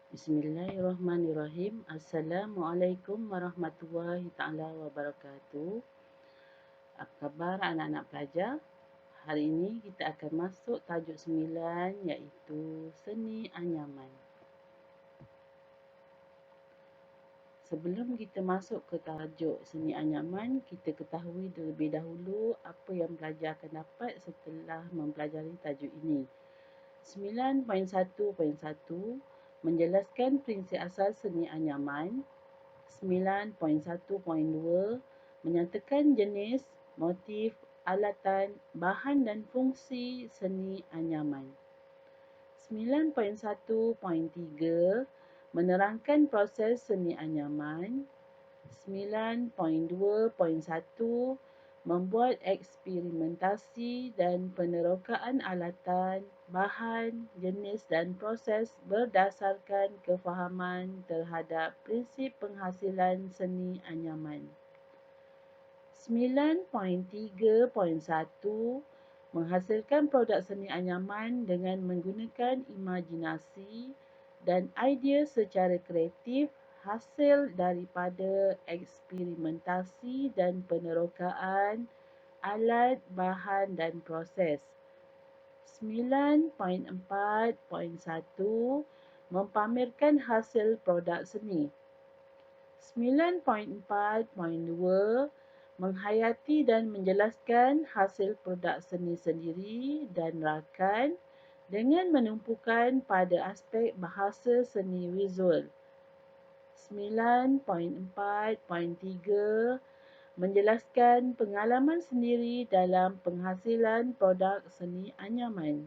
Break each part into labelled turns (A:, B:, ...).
A: Bismillahirrahmanirrahim. Assalamualaikum warahmatullahi taala wabarakatuh. Apa khabar anak-anak pelajar? Hari ini kita akan masuk tajuk 9 iaitu seni anyaman. Sebelum kita masuk ke tajuk seni anyaman, kita ketahui terlebih dahulu apa yang pelajar akan dapat setelah mempelajari tajuk ini. 9.1.1 menjelaskan prinsip asas seni anyaman. 9.1.2 menyatakan jenis, motif, alatan, bahan dan fungsi seni anyaman. 9.1.3 menerangkan proses seni anyaman. 9.2.1 membuat eksperimentasi dan penerokaan alatan, bahan, jenis dan proses berdasarkan kefahaman terhadap prinsip penghasilan seni anyaman. 9.3.1 menghasilkan produk seni anyaman dengan menggunakan imajinasi dan idea secara kreatif hasil daripada eksperimentasi dan penerokaan alat, bahan dan proses. 9.4.1 mempamerkan hasil produk seni. 9.4.2 menghayati dan menjelaskan hasil produk seni sendiri dan rakan dengan menumpukan pada aspek bahasa seni visual. 9.4.3 menjelaskan pengalaman sendiri dalam penghasilan produk seni anyaman.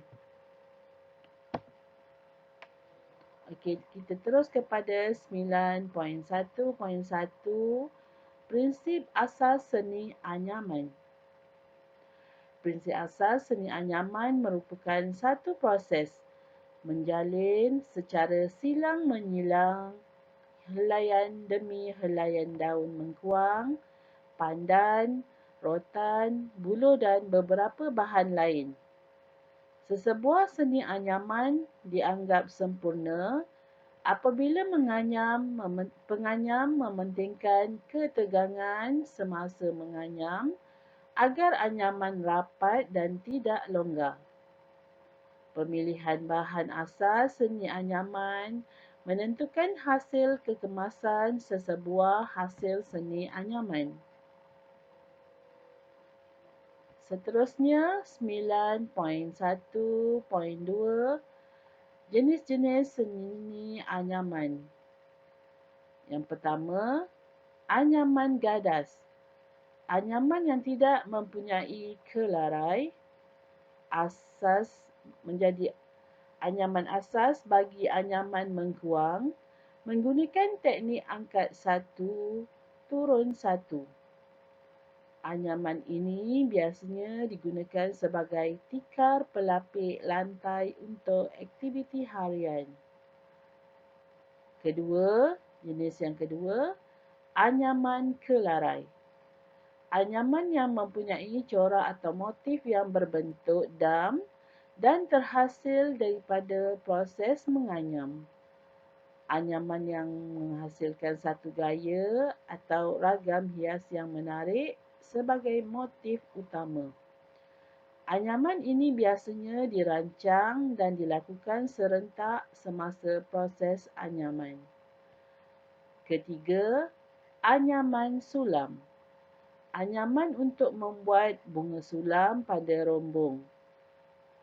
A: Okey, kita terus kepada 9.1.1 prinsip asas seni anyaman. Prinsip asas seni anyaman merupakan satu proses menjalin secara silang menyilang helaian demi helaian daun mengkuang, pandan, rotan, buluh dan beberapa bahan lain. Sesebuah seni anyaman dianggap sempurna apabila penganyam mementingkan ketegangan semasa menganyam agar anyaman rapat dan tidak longgar. Pemilihan bahan asas seni anyaman menentukan hasil kekemasan sesebuah hasil seni anyaman. Seterusnya, 9.1.2 jenis-jenis seni anyaman. Yang pertama, anyaman gadas. Anyaman yang tidak mempunyai kelarai asas menjadi anyaman asas bagi anyaman mengkuang menggunakan teknik angkat satu turun satu. Anyaman ini biasanya digunakan sebagai tikar pelapik lantai untuk aktiviti harian. Jenis yang kedua, anyaman kelarai. Anyaman yang mempunyai corak atau motif yang berbentuk dam dan terhasil daripada proses menganyam. Anyaman yang menghasilkan satu gaya atau ragam hias yang menarik sebagai motif utama. Anyaman ini biasanya dirancang dan dilakukan serentak semasa proses anyaman. Ketiga, anyaman sulam. Anyaman untuk membuat bunga sulam pada rombong.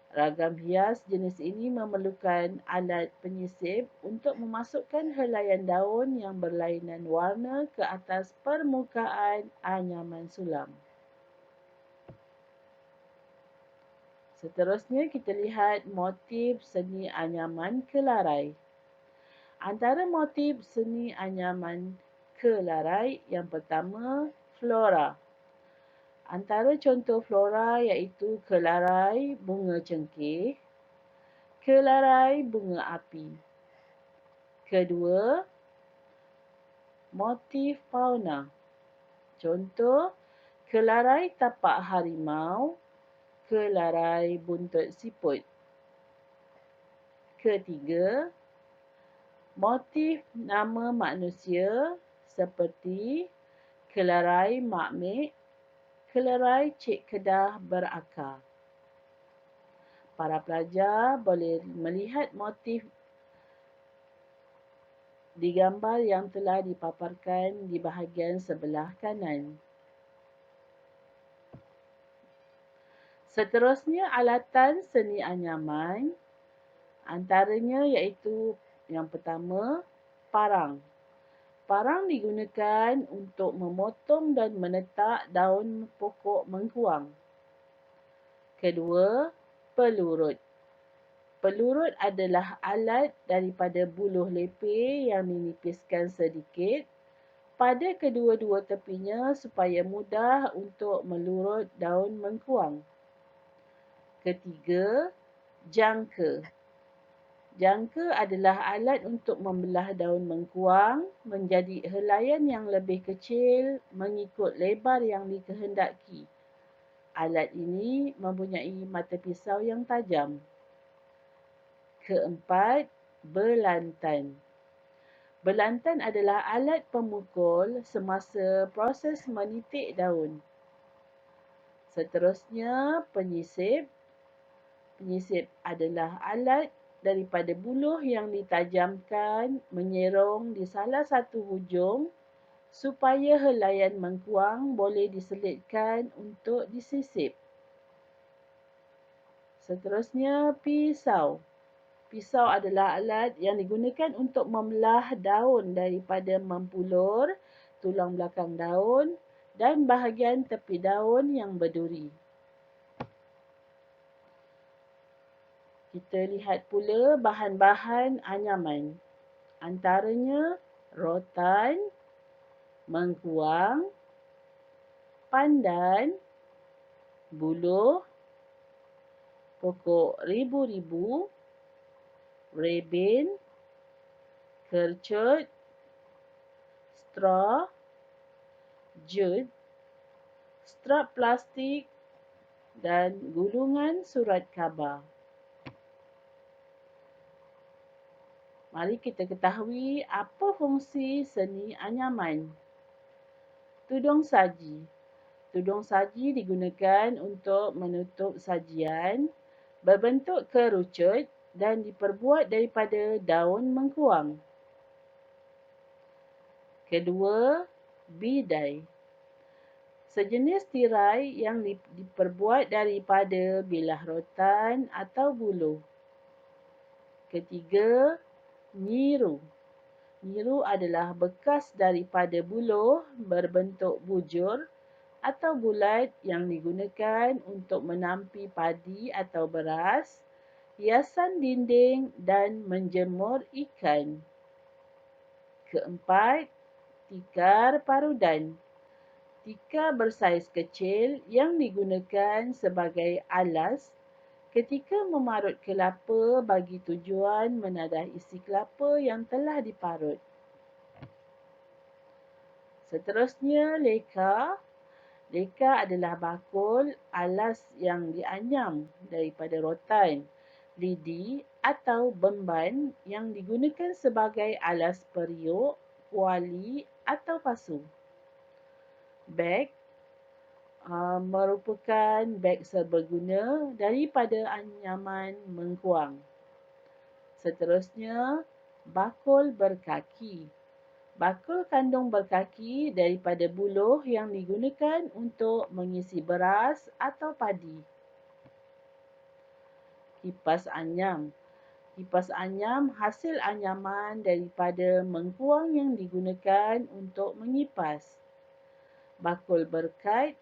A: Ragam hias jenis ini memerlukan alat penyisip untuk memasukkan helaian daun yang berlainan warna ke atas permukaan anyaman sulam. Seterusnya kita lihat motif seni anyaman kelarai. Antara motif seni anyaman kelarai yang pertama, flora. Antara contoh flora iaitu kelarai bunga cengkeh, kelarai bunga api. Kedua, motif fauna. Contoh, kelarai tapak harimau, kelarai buntut siput. Ketiga, Motif nama manusia seperti Kelarai Mak Mek, Kelarai Cik Kedah berakar. Para pelajar boleh melihat motif di gambar yang telah dipaparkan di bahagian sebelah kanan. Seterusnya, alatan seni anyaman antaranya iaitu yang pertama, parang. Parang digunakan untuk memotong dan menetak daun pokok mengkuang. Kedua, pelurut. Pelurut adalah alat daripada buluh lepeh yang dinipiskan sedikit pada kedua-dua tepinya supaya mudah untuk melurut daun mengkuang. Ketiga, jangka. Jangka adalah alat untuk membelah daun mengkuang menjadi helaian yang lebih kecil mengikut lebar yang dikehendaki. Alat ini mempunyai mata pisau yang tajam. Keempat, belantan. Belantan adalah alat pemukul semasa proses menitik daun. Seterusnya, penyisip. Penyisip adalah alat daripada buluh yang ditajamkan menyerong di salah satu hujung supaya helaian mengkuang boleh diselitkan untuk disisip. Seterusnya, pisau. Pisau adalah alat yang digunakan untuk membelah daun daripada mempulur tulang belakang daun dan bahagian tepi daun yang berduri. Kita lihat pula bahan-bahan anyaman. Antaranya rotan, mengkuang, pandan, buluh, pokok ribu-ribu, rebin, kercut, straw, jut, strap plastik dan gulungan surat khabar. Mari kita ketahui apa fungsi seni anyaman. Tudung saji. Tudung saji digunakan untuk menutup sajian berbentuk kerucut dan diperbuat daripada daun mengkuang. Kedua, bidai. Sejenis tirai yang diperbuat daripada bilah rotan atau buluh. Ketiga, nyiru. Nyiru adalah bekas daripada buluh berbentuk bujur atau bulat yang digunakan untuk menampi padi atau beras, hiasan dinding dan menjemur ikan. Keempat, tikar parudan. Tikar bersaiz kecil yang digunakan sebagai alas ketika memarut kelapa bagi tujuan menadah isi kelapa yang telah diparut. Seterusnya, leka. Leka adalah bakul alas yang dianyam daripada rotan, lidi atau bemban yang digunakan sebagai alas periuk, kuali atau pasu. Beg merupakan beg serbaguna daripada anyaman mengkuang. Seterusnya, bakul berkaki. Bakul kandung berkaki daripada buluh yang digunakan untuk mengisi beras atau padi. Kipas anyam. Kipas anyam hasil anyaman daripada mengkuang yang digunakan untuk mengipas. Bakul berkat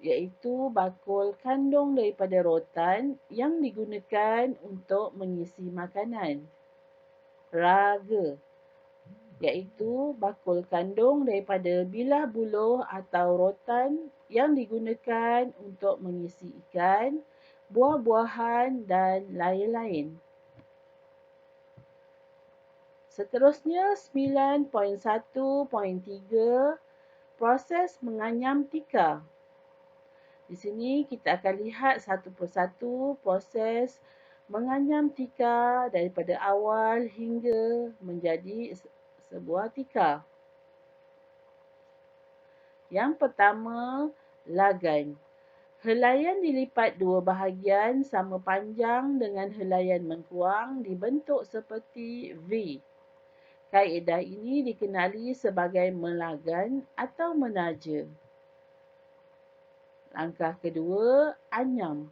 A: iaitu bakul kandung daripada rotan yang digunakan untuk mengisi makanan. Raga iaitu bakul kandung daripada bilah buluh atau rotan yang digunakan untuk mengisi ikan, buah-buahan dan lain-lain. Seterusnya 9.1.3 proses menganyam tikar. Di sini kita akan lihat satu persatu proses Menganyam tika daripada awal hingga menjadi sebuah tika. Yang pertama, lagan. Helaian dilipat dua bahagian sama panjang dengan helaian mengkuang dibentuk seperti V. Kaedah ini dikenali sebagai melagan atau menaja. Langkah kedua, anyam.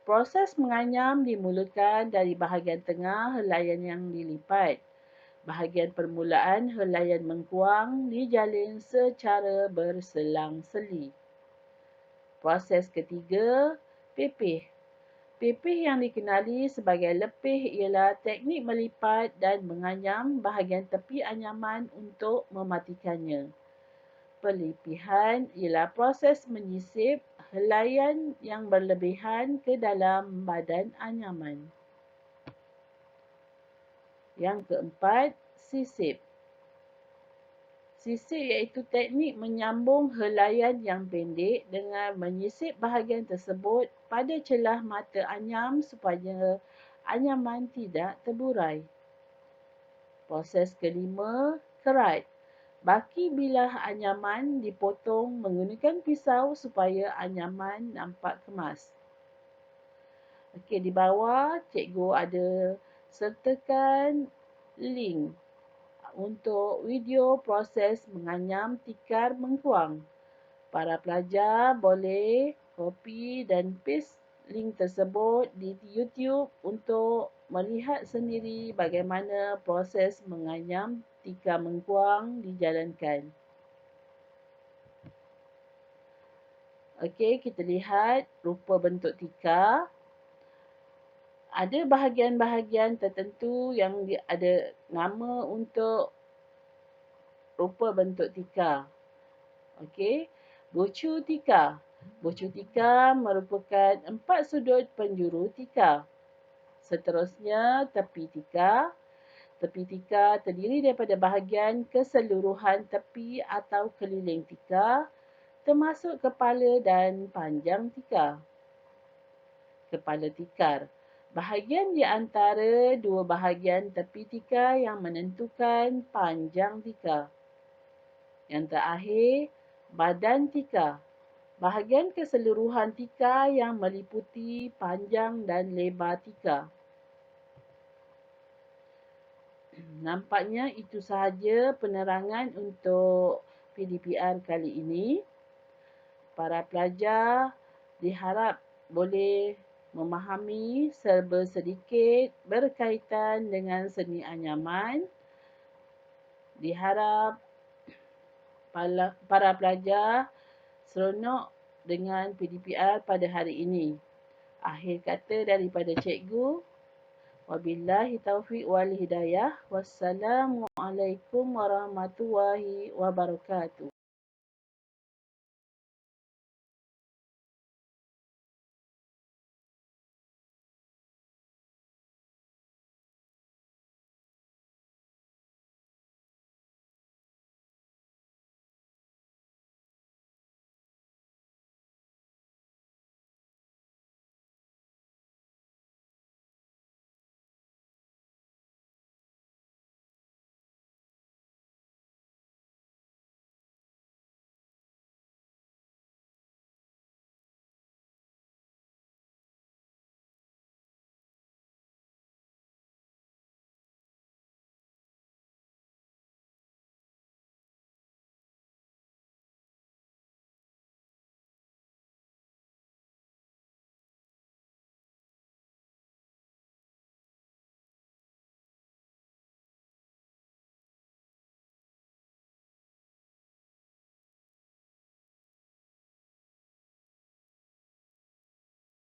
A: Proses menganyam dimulakan dari bahagian tengah helaian yang dilipat. Bahagian permulaan helaian mengkuang dijalin secara berselang-seli. Proses ketiga, pipih. Pipih yang dikenali sebagai lepih ialah teknik melipat dan menganyam bahagian tepi anyaman untuk mematikannya. Pelipihan ialah proses menyisip helaian yang berlebihan ke dalam badan anyaman. Yang keempat, sisip. Sisip iaitu teknik menyambung helaian yang pendek dengan menyisip bahagian tersebut pada celah mata anyam supaya anyaman tidak terburai. Proses kelima, kerat. Baki bilah anyaman dipotong menggunakan pisau supaya anyaman nampak kemas. Okey, di bawah cikgu ada sertakan link untuk video proses menganyam tikar mengkuang. Para pelajar boleh copy dan paste link tersebut di YouTube untuk melihat sendiri bagaimana proses menganyam tikar mengkuang dijalankan. Okey, kita lihat rupa bentuk tikar. Ada bahagian-bahagian tertentu yang ada nama untuk rupa bentuk tikar. Okey, bucu tikar. Bucu tikar merupakan 4 sudut penjuru tikar. Seterusnya, tepi tikar. Tepi tikar terdiri daripada bahagian keseluruhan tepi atau keliling tikar, termasuk kepala dan panjang tikar. Kepala tikar. Bahagian di antara dua bahagian tepi tikar yang menentukan panjang tikar. Yang terakhir, badan tikar. Bahagian keseluruhan tikar yang meliputi panjang dan lebar tikar. Nampaknya itu sahaja penerangan untuk PDPR kali ini. Para pelajar diharap boleh memahami serba sedikit berkaitan dengan seni anyaman. Diharap para pelajar seronok dengan PDPR pada hari ini. Akhir kata daripada cikgu. Wabillahi taufiq wal hidayah. Wassalamualaikum warahmatullahi wabarakatuh.